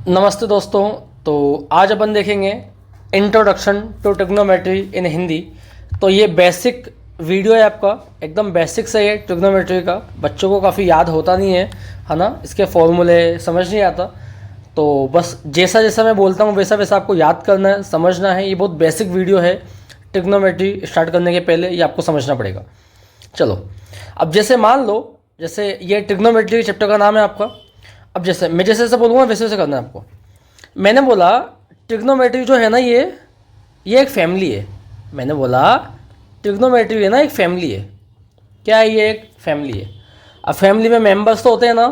नमस्ते दोस्तों। तो आज अपन देखेंगे इंट्रोडक्शन टू ट्रिग्नोमेट्री इन हिंदी। तो ये बेसिक वीडियो है आपका, एकदम बेसिक से ये ट्रिग्नोमेट्री का बच्चों को काफ़ी याद होता नहीं है ना, इसके फॉर्मूले समझ नहीं आता। तो बस जैसा जैसा मैं बोलता हूँ वैसा वैसा आपको याद करना है, समझना है। ये बहुत बेसिक वीडियो है, ट्रिग्नोमेट्री स्टार्ट करने के पहले ये आपको समझना पड़ेगा। चलो, अब जैसे मान लो, जैसे ये ट्रिग्नोमेट्री चैप्टर का नाम है आपका। अब जैसे मैं जैसे जैसे बोलूँगा वैसे वैसे करना है आपको। मैंने बोला ट्रिग्नोमेट्री जो है ना, ये एक फैमिली है। मैंने बोला ट्रिग्नोमेट्री है ना, एक फैमिली है। क्या है? ये एक फैमिली है। अब फैमिली में मेंबर्स तो होते हैं ना।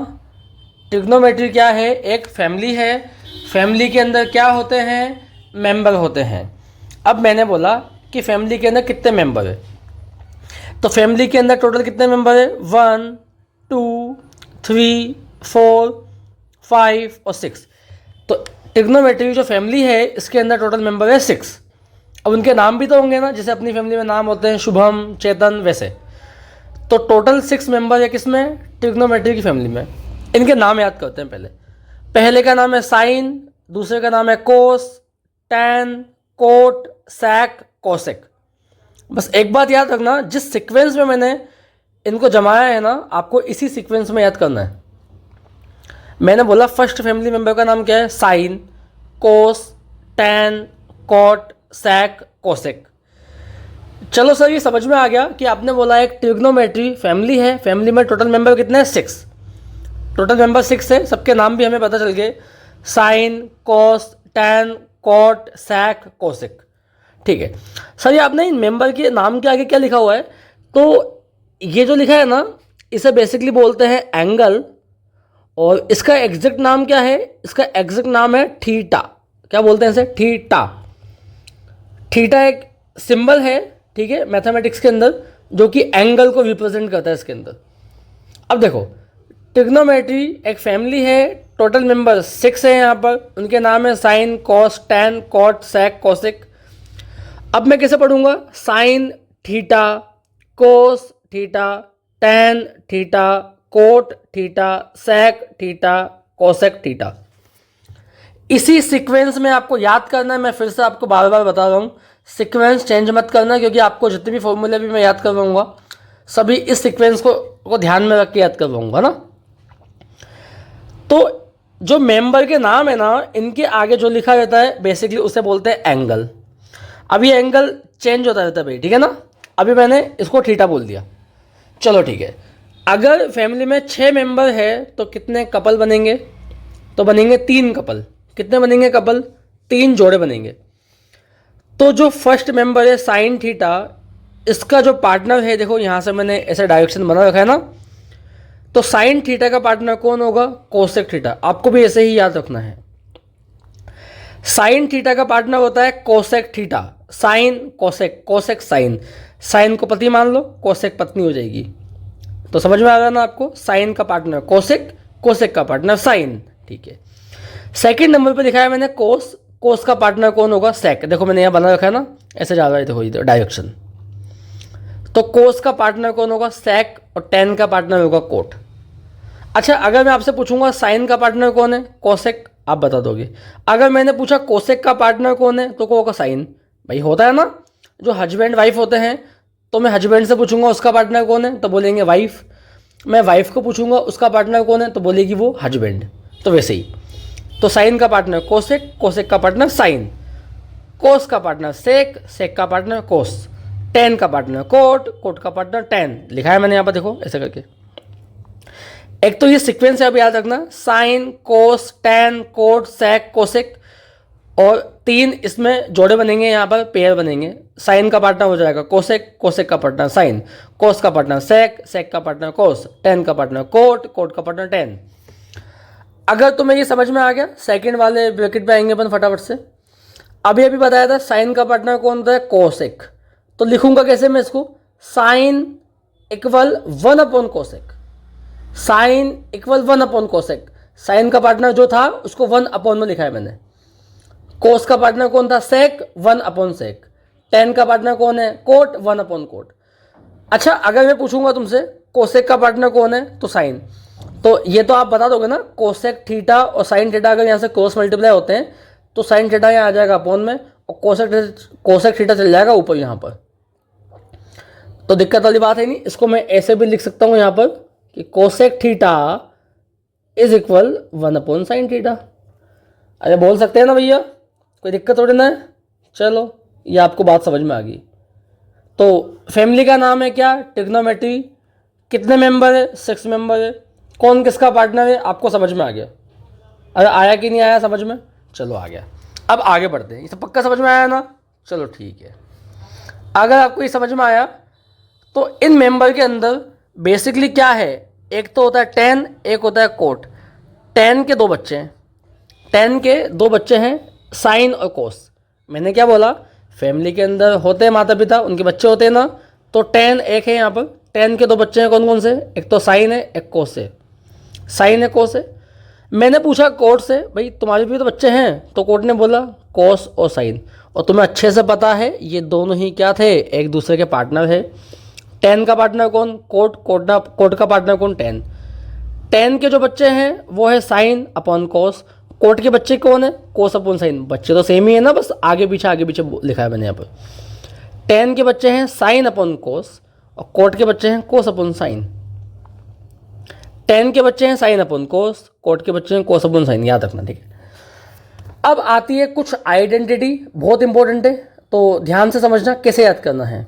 ट्रिग्नोमेट्री क्या है? एक फैमिली है। फैमिली के अंदर क्या होते हैं? मेंबर होते हैं। अब मैंने बोला कि फैमिली के अंदर कितने मेंबर है, तो फैमिली के अंदर टोटल कितने मेंबर है? 1 2 3 4 5 और 6। तो ट्रिग्नोमेट्री जो फैमिली है इसके अंदर टोटल मेंबर है 6। अब उनके नाम भी तो होंगे ना, जैसे अपनी फैमिली में नाम होते हैं शुभम, चेतन, वैसे। तो टोटल 6 मेंबर है किसमें? ट्रिग्नोमेट्री की फैमिली में। इनके नाम याद करते हैं। पहले का नाम है साइन, दूसरे का नाम है कोस, टैन, कोट, सैक, कोसेक। बस एक बात याद रखना, जिस सीक्वेंस में मैंने इनको जमाया है ना, आपको इसी सीक्वेंस में याद करना है। मैंने बोला फर्स्ट फैमिली मेंबर का नाम क्या है? साइन, कोस, टैन, कॉट, सैक, कोसेक। चलो सर, ये समझ में आ गया कि आपने बोला एक ट्रिग्नोमेट्री फैमिली है, फैमिली में टोटल मेंबर कितने हैं? 6। टोटल मेंबर 6 है, सबके नाम भी हमें पता चल गए। साइन, कोस, टैन, कॉट, सैक, कोसेक। ठीक है सर, ये आपने इन मेंबर के नाम के आगे क्या लिखा हुआ है? तो ये जो लिखा है ना, इसे बेसिकली बोलते हैं एंगल। और इसका एग्जैक्ट नाम क्या है? इसका एग्जैक्ट नाम है थीटा। क्या बोलते हैं इसे? थीटा। थीटा एक सिंबल है, ठीक है, मैथमेटिक्स के अंदर, जो कि एंगल को रिप्रेजेंट करता है इसके अंदर। अब देखो, ट्रिग्नोमेट्री एक फैमिली है, टोटल मेंबर 6 है यहाँ पर। उनके नाम है sine, cos, tan, cot, sec, cosec. अब मैं कैसे पढ़ूंगा? Sine theta, cos theta, tan theta, cot theta, sec theta, cosec theta. इसी सीक्वेंस में आपको याद करना है। मैं फिर से आपको बार बार बता रहा हूँ, सीक्वेंस चेंज मत करना, क्योंकि आपको जितने भी फॉर्मूले भी मैं याद करवाऊंगा सभी इस सीक्वेंस को ध्यान में रख के याद करवाऊंगा ना। तो जो मेंबर के नाम है ना, इनके आगे जो लिखा रहता है बेसिकली उसे बोलते हैं एंगल। अब ये एंगल चेंज होता रहता है भाई, ठीक है ना। अभी मैंने इसको थीटा बोल दिया। चलो ठीक है, अगर फैमिली में 6 मेंबर है तो कितने कपल बनेंगे? तो बनेंगे 3 कपल। कितने बनेंगे कपल? 3 जोड़े बनेंगे। तो जो फर्स्ट मेंबर है साइन थीटा, इसका जो पार्टनर है, देखो यहाँ से मैंने ऐसा डायरेक्शन बना रखा है ना, तो साइन थीटा का पार्टनर कौन होगा? Cosec theta. आपको भी ऐसे ही याद रखना है। साइन थीटा का पार्टनर होता है cosec theta. Sine cosec, cosec sine. Sine को पति मान लो, कोसेक पत्नी हो जाएगी। तो समझ में आ गया ना आपको? साइन का पार्टनर कोसेक, कोसेक का पार्टनर साइन। ठीक है, सेकंड नंबर पे लिखा है मैंने कोस। कोस का पार्टनर कौन होगा? सेक। देखो मैंने यहाँ बना रखा है ना, ऐसे जा रहा है, देखो इधर डायरेक्शन। तो कोस का पार्टनर कौन होगा? सेक। और टैन का पार्टनर होगा कोट। अच्छा, अगर मैं आपसे पूछूंगा साइन का पार्टनर कौन है? कोसेक। आप बता दोगे। अगर मैंने पूछा कोसेक का पार्टनर कौन है, तो को होगा साइन। भाई होता है ना, जो हस्बैंड वाइफ होते हैं, तो मैं हस्बैंड से पूछूंगा उसका पार्टनर कौन है, तो बोलेंगे वाइफ। मैं वाइफ को पूछूंगा उसका पार्टनर कौन है, तो बोलेगी वो हस्बैंड। तो वैसे ही, तो साइन का पार्टनर कोसेक, कोसेक का पार्टनर साइन, कोस का पार्टनर सेक, सेक का पार्टनर कोस, टैन का पार्टनर कोट, कोट का पार्टनर टैन। लिखा है मैंने यहाँ पर, देखो ऐसे करके। एक तो ये सीक्वेंस है, अब याद रखना, साइन, कोस, टैन, कोट, सैक, कोसेक। और 3 इसमें जोड़े बनेंगे, यहाँ पर पेयर बनेंगे। साइन का पार्टनर हो जाएगा कोसेक, कोसेक का पार्टनर साइन, कोस का पार्टनर सेक, सेक का पार्टनर कोस, टैन का पार्टनर कोट, कोट का पार्टनर टैन। अगर तुम्हें ये समझ में आ गया, सेकंड वाले ब्रैकेट पे आएंगे अपन फटाफट से। अभी अभी बताया था साइन का पार्टनर कौन होता है? कोसेक। तो लिखूंगा कैसे मैं इसको? Sine equal 1 upon cosec. Sine equal 1 upon cosec. Sine का पार्टनर जो था उसको 1 अपॉन में लिखा है मैंने। कोस का पार्टनर कौन था? Sec, 1 upon sec. टैन का पार्टनर कौन है? Cot, 1 upon cot. अच्छा, अगर मैं पूछूंगा तुमसे कोसेक का पार्टनर कौन है, तो साइन। तो ये तो आप बता दोगे ना, कोसेक थीटा और साइन थीटा अगर यहाँ से क्रॉस मल्टीप्लाई होते हैं तो साइन थीटा यहाँ आ जाएगा अपॉन में, और कोसेक थीटा चल जाएगा ऊपर यहाँ पर। तो दिक्कत वाली बात है नहीं। इसको मैं ऐसे भी लिख सकता हूँ यहाँ पर कि cosec theta is equal 1 sine theta. अरे बोल सकते हैं ना भैया, कोई दिक्कत थोड़ी ना है। चलो ये आपको बात समझ में आ गई। तो फैमिली का नाम है क्या, ट्रिग्नोमेट्री। कितने मेंबर है, 6 मेंबर है। कौन किसका पार्टनर है आपको समझ में आ गया। अरे आया कि नहीं आया समझ में, चलो आ गया। अब आगे बढ़ते हैं। ये सब पक्का समझ में आया ना, चलो ठीक है। अगर आपको ये समझ में आया तो इन मेंबर के अंदर बेसिकली क्या है, एक तो होता है टेन, एक होता है कोट। टेन के 2 बच्चे हैं, टेन के 2 बच्चे हैं साइन और कोस। मैंने क्या बोला, फैमिली के अंदर होते हैं माता पिता, उनके बच्चे होते हैं ना, तो टेन एक है यहाँ पर। टेन के 2 बच्चे हैं कौन कौन से, एक तो साइन है, एक कोस है। साइन है, कोस है। मैंने पूछा कोट से, भाई तुम्हारे भी तो बच्चे हैं, तो कोट ने बोला कोस और साइन। और तुम्हें अच्छे से पता है ये दोनों ही क्या थे, एक दूसरे के पार्टनर है। टेन का पार्टनर कौन, कोट। कोट का पार्टनर कौन, टेन। टेन के जो बच्चे हैं वो है साइन अपॉन कोस। कोट के बच्चे कौन है, कोस अपॉन साइन। बच्चे तो सेम ही है ना, बस आगे पीछे लिखा है मैंने यहाँ पर। टेन के बच्चे हैं साइन अपॉन कोस और कोट के बच्चे हैं कोस अपॉन साइन। टेन के बच्चे हैं साइन अपॉन कोस, कोट के बच्चे हैं कोस अपॉन साइन। याद रखना, ठीक है। अब आती है कुछ आइडेंटिटी, बहुत इंपॉर्टेंट है, तो ध्यान से समझना कैसे याद करना है।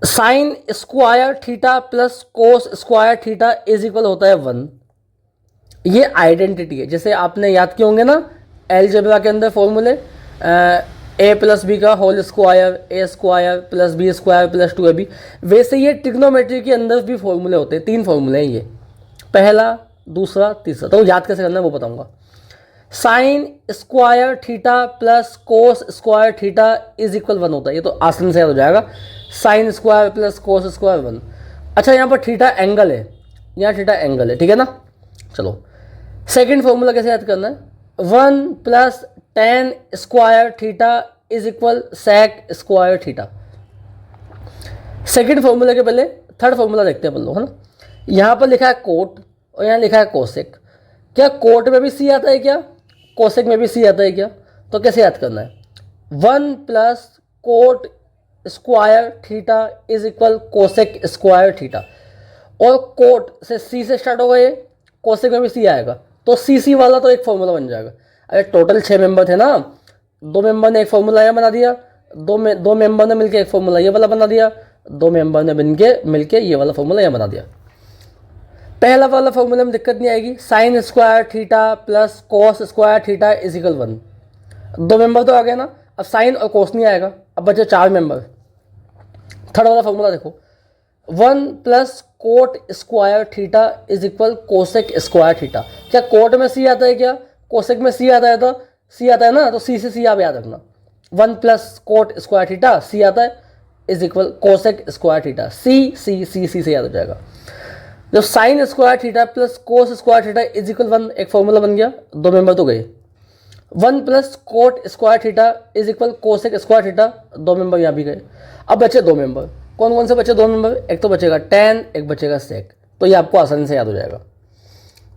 Sign square theta plus cos square theta is equal होता है 1। ये आइडेंटिटी है। जैसे आपने याद किए होंगे ना अलजेब्रा के अंदर फॉर्मूले, ए प्लस बी का whole square, A square plus B square plus 2ab। वैसे ये ट्रिग्नोमेट्री के अंदर भी फॉर्मूले होते हैं। 3 फॉर्मूले हैं ये, पहला, दूसरा, तीसरा। तो याद कैसे करना है वो बताऊंगा। Sign square theta plus cos square theta is equal 1 होता है। ये तो आसान से याद हो जाएगा, sine square plus cos square 1। अच्छा, यहाँ पर थीटा एंगल है, यहाँ थीटा एंगल है, ठीक है ना। चलो सेकेंड फॉर्मूला कैसे याद करना है, 1 plus tan square theta is equal sec square theta. Second formula के पहले थर्ड फॉर्मूला देखते हैं अपन लोग, है ना। यहाँ पर लिखा है कोट और यहाँ लिखा है कोसेक। क्या कोट में भी सी आता है क्या, कोसेक में भी सी आता है क्या। तो कैसे याद करना है, 1 plus cot square theta is equal cosec square theta. और कोट से सी से स्टार्ट होगा, ये कोसेक में भी सी आएगा, तो सी वाला तो एक फॉर्मूला बन जाएगा। अरे टोटल 6 मेंबर थे ना, 2 मेंबर ने एक फॉर्मूला यह बना दिया, दो मेंबर ने मिलकर एक फॉर्मूला ये वाला बना दिया, 2 मेंबर ने मिलके ये वाला फॉर्मूला यह बना दिया। पहला वाला फॉर्मूला में दिक्कत नहीं आएगी, sign square theta plus cos square theta is equal 1। 2 member तो आ गया ना, अब साइन और कोस नहीं आएगा, अब बचे 4 मेंबर। थर्ड वाला फॉर्मूला देखो, 1 plus cot square theta is equal cosec square theta. क्या कोट में सी आता है क्या, कोसेक में सी आता है, तो सी आता है ना, तो सी से सी आप याद रखना। 1 plus cot square theta C आता है is equal cosec square theta. C से याद हो जाएगा। जब sine square theta plus cos square theta is equal 1 एक फॉर्मूला बन गया, 2 मेंबर तो गए। 1 plus cot square theta is equal cosec square theta, 2 member यहाँ भी गए। अब बचे 2 मेंबर, कौन कौन से बचे 2 मेंबर, एक तो बचेगा टेन, एक बचेगा सेक। तो ये आपको आसानी से याद हो जाएगा।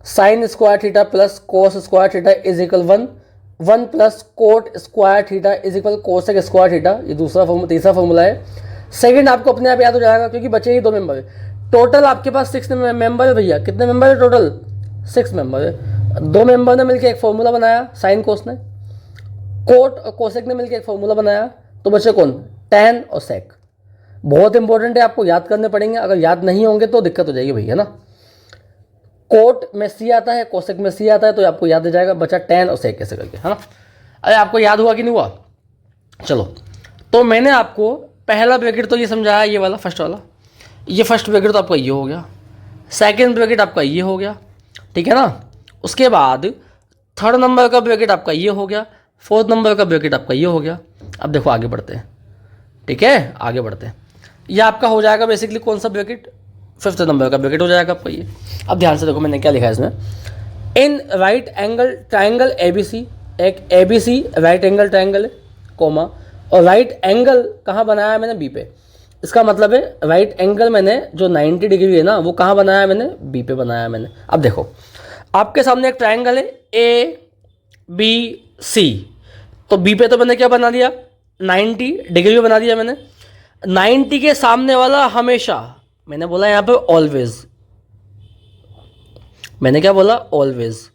Sign square theta plus cos square theta is equal 1, 1 plus cot square theta is equal cosec square theta. ये तीसरा फॉर्मूला है। सेकंड आपको अपने आप याद हो जाएगा क्योंकि बचे ही 2 मेंबर। टोटल आपके पास 6 मेंबर है भैया। कितने मेंबर है टोटल, 6 मेंबर है। 2 मेंबर ने मिलकर एक फॉर्मूला बनाया, साइन कोस ने। कोट और कोसेक ने मिलकर एक फॉर्मूला बनाया, तो बचे कौन, टेन और सेक। बहुत इंपॉर्टेंट है, आपको याद करने पड़ेंगे। अगर याद नहीं होंगे तो दिक्कत हो जाएगी भैया ना। कोट में सी आता है, कोसेक में सी आता है, तो आपको याद हो जाएगा। बचा टेन और सेक कैसे करके, है ना। अरे आपको याद हुआ कि नहीं हुआ। चलो, तो मैंने आपको पहला ब्रैकेट तो ये समझाया, ये वाला फर्स्ट वाला। ये फर्स्ट ब्रैकेट तो आपका ये हो गया, सेकेंड ब्रैकेट आपका ये हो गया, ठीक है ना। उसके बाद थर्ड नंबर का ब्रैकेट आपका ये हो गया, फोर्थ नंबर का ब्रैकेट आपका ये हो गया। अब देखो आगे बढ़ते हैं, ठीक है, आगे बढ़ते हैं। ये आपका हो जाएगा बेसिकली कौन सा ब्रैकेट, 5th नंबर का ब्रैकेट हो जाएगा आपका ये। अब ध्यान से देखो मैंने क्या लिखा है इसमें, in right angle triangle ABC, एक ABC राइट एंगल ट्राइंगल है, कोमा, और राइट एंगल कहाँ बनाया है मैंने, बी पे। इसका मतलब है राइट एंगल मैंने जो 90 डिग्री है ना वो कहाँ बनाया है मैंने, बी पे बनाया है मैंने। अब देखो आपके सामने एक ट्रायंगल है ए बी सी, तो बी पे तो मैंने क्या बना दिया 90 डिग्री बना दिया मैंने। 90 के सामने वाला हमेशा, मैंने बोला यहाँ पे ऑलवेज, मैंने क्या बोला ऑलवेज,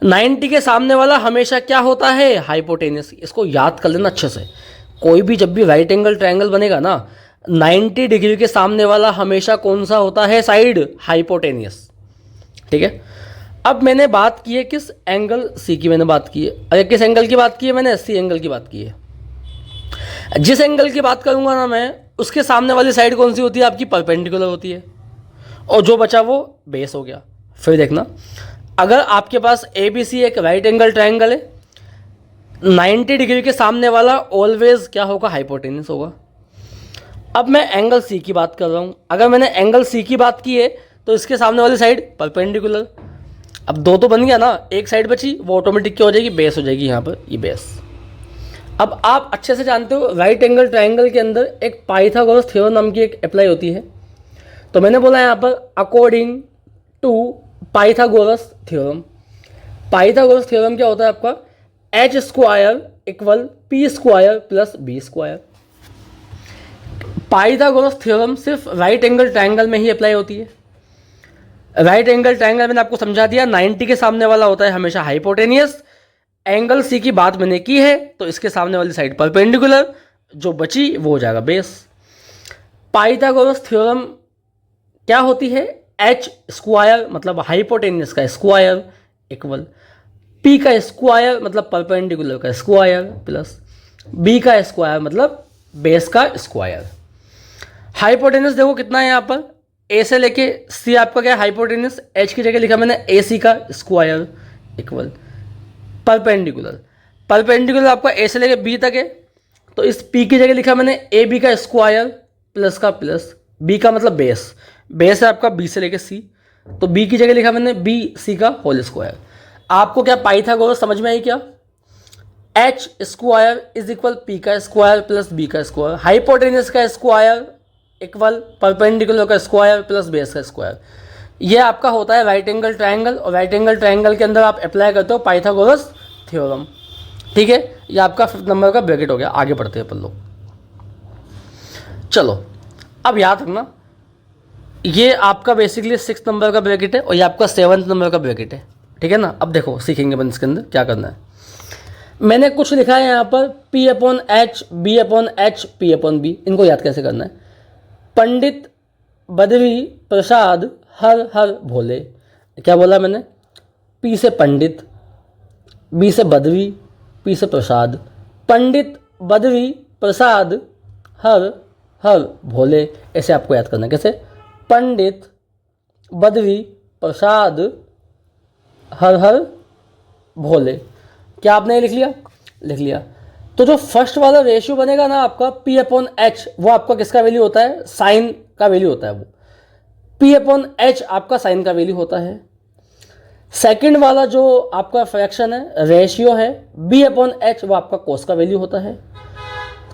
90 के सामने वाला हमेशा क्या होता है हाइपोटेनियस। इसको याद कर लेना अच्छे से, कोई भी जब भी राइट एंगल ट्रायंगल बनेगा ना 90 डिग्री के सामने वाला हमेशा कौन सा होता है साइड, हाइपोटेनियस। ठीक है, अब मैंने बात की है किस एंगल सी की, मैंने बात की है, अरे किस एंगल की बात की है मैंने, सी एंगल की बात की है। जिस एंगल की बात करूंगा ना मैं उसके सामने वाली साइड कौन सी होती है आपकी, परपेंडिकुलर होती है, और जो बचा वो बेस हो गया। फिर देखना अगर आपके पास ए बी सी एक राइट एंगल ट्रायंगल है, 90 डिग्री के सामने वाला ऑलवेज क्या होगा, हाइपोटेनियस होगा। अब मैं एंगल सी की बात कर रहा हूँ, अगर मैंने एंगल सी की बात की है तो इसके सामने वाली साइड परपेंडिकुलर। अब दो तो बन गया ना, एक साइड बची वो ऑटोमेटिक क्या हो जाएगी, बेस हो जाएगी यहाँ पर, ये बेस। अब आप अच्छे से जानते हो राइट एंगल ट्रायंगल के अंदर एक पाइथागोरस थ्योरम नाम की एक अप्लाई होती है। तो मैंने बोला यहाँ पर according to Pythagoras theorem. Pythagoras theorem क्या होता है आपका, H square equal P square plus B square. Pythagoras theorem सिर्फ राइट एंगल ट्रायंगल में ही अप्लाई होती है। राइट एंगल ट्रायंगल मैंने आपको समझा दिया, 90 के सामने वाला होता है हमेशा हाइपोटेनियस। एंगल सी की बात मैंने की है तो इसके सामने वाली साइड परपेंडिकुलर, जो बची वो हो जाएगा बेस। पाइथागोरस थ्योरम क्या होती है, एच स्क्वायर मतलब हाइपोटेनियस का स्क्वायर इक्वल पी का स्क्वायर मतलब परपेंडिकुलर का स्क्वायर प्लस बी का स्क्वायर मतलब बेस का स्क्वायर। हाइपोटेनियस देखो कितना है यहाँ पर, ए से लेके सी आपका क्या है हाइपोटेनियस, एच की जगह लिखा मैंने ए सी का स्क्वायर इक्वल परपेंडिकुलर। परपेंडिकुलर आपका ए से लेके बी तक है, तो इस पी की जगह लिखा मैंने ए बी का स्क्वायर प्लस का प्लस, बी का मतलब बेस, बेस है आपका बी से लेके सी, तो बी की जगह लिखा मैंने बी सी का होल स्क्वायर। आपको क्या पाइथागोरस समझ में आई क्या, H square is equal P का स्क्वायर प्लस बी का स्क्वायर, हाइपोटेनियस का स्क्वायर इक्वल परपेंडिकुलर का स्क्वायर प्लस बेस का स्क्वायर। ये आपका होता है राइट एंगल ट्रायंगल, और राइट एंगल ट्रायंगल के अंदर आप अप्लाई करते हो पाइथागोरस थ्योरम। ठीक है, ये आपका 5th नंबर का ब्रैकेट हो गया। आगे बढ़ते हैं अपन लोग, चलो अब याद रखना ये आपका बेसिकली 6th नंबर का ब्रैकेट है और ये आपका 7th नंबर का ब्रैकेट है। ठीक है ना, अब देखो सीखेंगे अपन इसके अंदर क्या करना है। मैंने कुछ लिखा है यहाँ पर P upon H, B upon H, P upon B. इनको याद कैसे करना है, पंडित बद्री प्रसाद हर हर भोले। क्या बोला मैंने, P से पंडित, B से बद्री, P से प्रसाद, पंडित बद्री प्रसाद हर हर भोले। ऐसे आपको याद करना है, कैसे, पंडित बद्री प्रसाद हर हर भोले। क्या आपने ये लिख लिया, लिख लिया। तो जो फर्स्ट वाला रेशियो बनेगा ना आपका P अपॉन एच, वो आपका किसका वैल्यू होता है, साइन का वैल्यू होता है। वो P अपॉन एच आपका साइन का वैल्यू होता है। सेकंड वाला जो आपका फ्रैक्शन है, रेशियो है, B अपॉन एच, वो आपका कोस का वैल्यू होता है।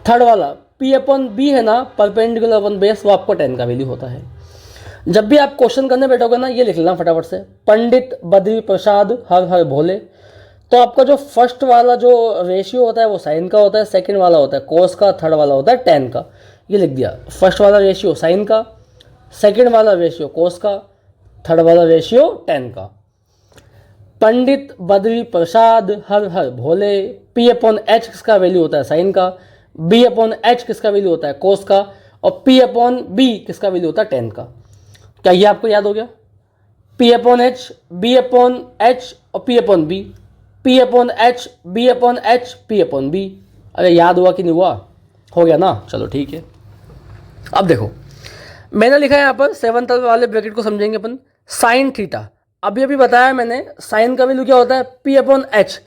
थर्ड वाला P अपॉन बी है ना, परपेंडिकुलर अपॉन बेस, वो आपको टेन का वैल्यू होता है। जब भी आप क्वेश्चन करने बैठोगे ना ये लिख लेना फटाफट से, पंडित बद्री प्रसाद हर हर भोले। तो आपका जो फर्स्ट वाला जो रेशियो होता है वो साइन का होता है, सेकंड वाला होता है कोस का, थर्ड वाला होता है टेन का। ये लिख दिया, फर्स्ट वाला रेशियो साइन का, सेकंड वाला रेशियो कोस का, थर्ड वाला रेशियो टेन का। पंडित बद्री प्रसाद हर हर भोले, P अपॉन एच किसका वैल्यू होता है, साइन का, B अपॉन एच किसका वैल्यू होता है, कोस का, और P अपॉन बी किसका वैल्यू होता है, टेन का। क्या ये आपको याद हो गया, P upon H, B upon H और P upon B, P upon H, B upon H, P upon B. अरे याद हुआ कि नहीं हुआ, हो गया ना, चलो ठीक है। अब देखो मैंने लिखा है यहाँ पर 7th वाले ब्रैकेट को समझेंगे अपन, साइन थीटा। अभी अभी बताया मैंने साइन का वैल्यू क्या होता है, P अपॉन एच,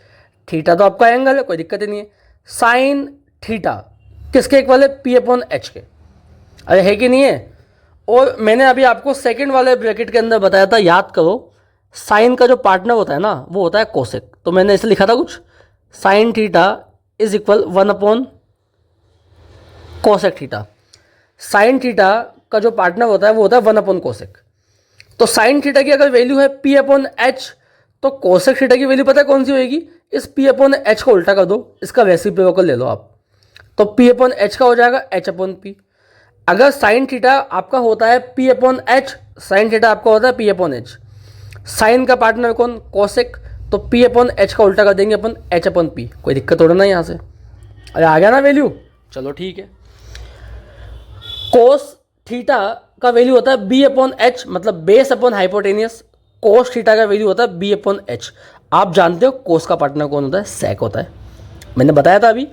थीटा तो आपका एंगल है, कोई दिक्कत ही नहीं है। साइन थीटा किसके इक्वल है, P अपॉन एच के। अरे है कि नहीं है। और मैंने अभी आपको सेकंड वाले ब्रैकेट के अंदर बताया था, याद करो, साइन का जो पार्टनर होता है ना वो होता है कोसेक। तो मैंने इसे लिखा था कुछ, sine theta is equal 1 upon cosec theta. Sine theta का जो पार्टनर होता है वो होता है 1 अपॉन कोसेक। तो साइन थीटा की अगर वैल्यू है P अपॉन एच, तो कोसेक थीटा की वैल्यू पता है कौन सी होगी? इस P अपॉन एच को उल्टा कर दो, इसका रेसिप्रोकल ले लो आप, तो P अपॉन एच का हो जाएगा H अपॉन P। अगर साइन थीटा आपका होता है P upon H, sine theta आपका होता है P अपॉन एच, साइन का पार्टनर कौन? कोसेक, तो P अपॉन एच का उल्टा कर देंगे अपन H अपॉन P। कोई दिक्कत थोड़ा ना यहाँ से, अरे आ गया ना वैल्यू, चलो ठीक है। कोस थीटा का वैल्यू होता है B अपॉन एच, मतलब base upon hypotenuse. Cos theta का वैल्यू होता है B अपॉन एच। आप जानते हो कोस का पार्टनर कौन होता है? सेक होता है, मैंने बताया था अभी।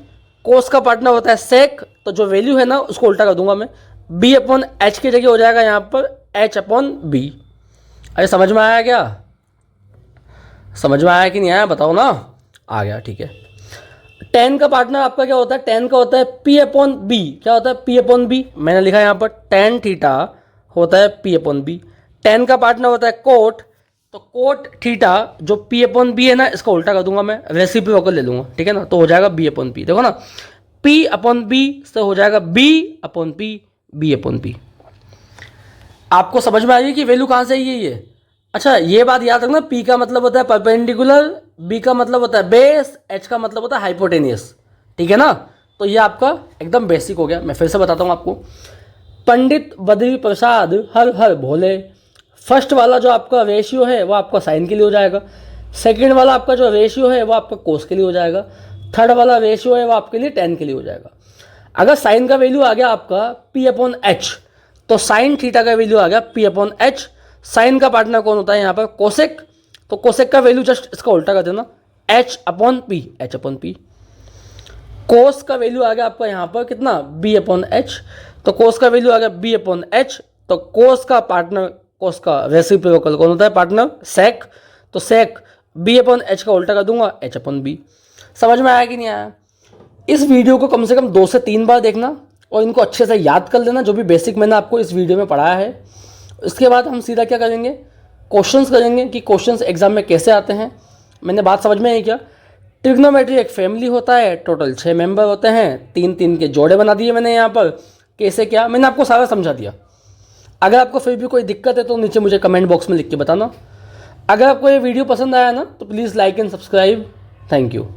कोस का पार्टनर होता है सेक, तो जो वैल्यू है ना उसको उल्टा कर दूंगा मैं, B अपॉन एच की जगह हो जाएगा यहाँ पर H अपॉन B। अरे समझ में आया क्या? समझ में आया कि नहीं आया बताओ ना? आ गया, ठीक है। टेन का पार्टनर आपका क्या होता है? टेन का होता है P अपॉन बी। क्या होता है? P upon B. मैंने लिखा है यहाँ पर टेन थीटा होता है P अपॉन बी। टेन का पार्टनर होता है कोट, तो कोट थीटा जो P अपॉन बी है ना, इसका उल्टा कर दूंगा मैं, रेसिप्रोकल ले लूंगा, ठीक है ना, तो हो जाएगा B अपॉन पी। देखो ना, P अपॉन बी से हो जाएगा B upon P, B upon P. आपको समझ में आ गई कि वैल्यू कहाँ से आई है ये? अच्छा, ये बात याद रखना, P का मतलब होता है परपेंडिकुलर, B का मतलब होता है बेस, H का मतलब होता है हाइपोटेनियस, ठीक है ना। तो ये आपका एकदम बेसिक हो गया। मैं फिर से बताता हूँ आपको। पंडित बद्री प्रसाद हर हर भोले, फर्स्ट वाला जो आपका रेशियो है वो आपका साइन के लिए हो जाएगा, सेकंड वाला आपका जो रेशियो है वो आपका कोस के लिए हो जाएगा, थर्ड वाला रेशियो है वो आपके लिए टेन के लिए हो जाएगा। अगर साइन का वैल्यू आ गया आपका P अपॉन एच, तो साइन थीटा का वैल्यू आ गया P अपॉन एच। साइन का पार्टनर कौन होता है यहाँ पर? कोसेक, तो कोसेक का वैल्यू जस्ट इसका उल्टा कर देना, H upon P, H upon P. Cos का वैल्यू आ गया आपका यहाँ पर कितना? B अपॉन एच, तो कोस का वैल्यू आ गया B अपॉन एच। तो कोस का पार्टनर, कोस का रेसिप्रोकल कौन होता है पार्टनर? सेक, तो सेक B अपॉन एच का उल्टा कर दूंगा H अपॉन बी। समझ में आया कि नहीं आया? इस वीडियो को कम से कम 2 से 3 बार देखना और इनको अच्छे से याद कर लेना, जो भी बेसिक मैंने आपको इस वीडियो में पढ़ाया है। इसके बाद हम सीधा क्या करेंगे? क्वेश्चंस करेंगे कि क्वेश्चंस एग्जाम में कैसे आते हैं। मैंने बात समझ में आई क्या? ट्रिग्नोमेट्री एक फैमिली होता है, टोटल 6 मेंबर होते हैं, 3-3 के जोड़े बना दिए मैंने यहाँ पर। कैसे क्या मैंने आपको सारा समझा दिया। अगर आपको फिर भी कोई दिक्कत है तो नीचे मुझे कमेंट बॉक्स में लिख के बताना। अगर आपको ये वीडियो पसंद आया ना तो please like and subscribe. Thank you.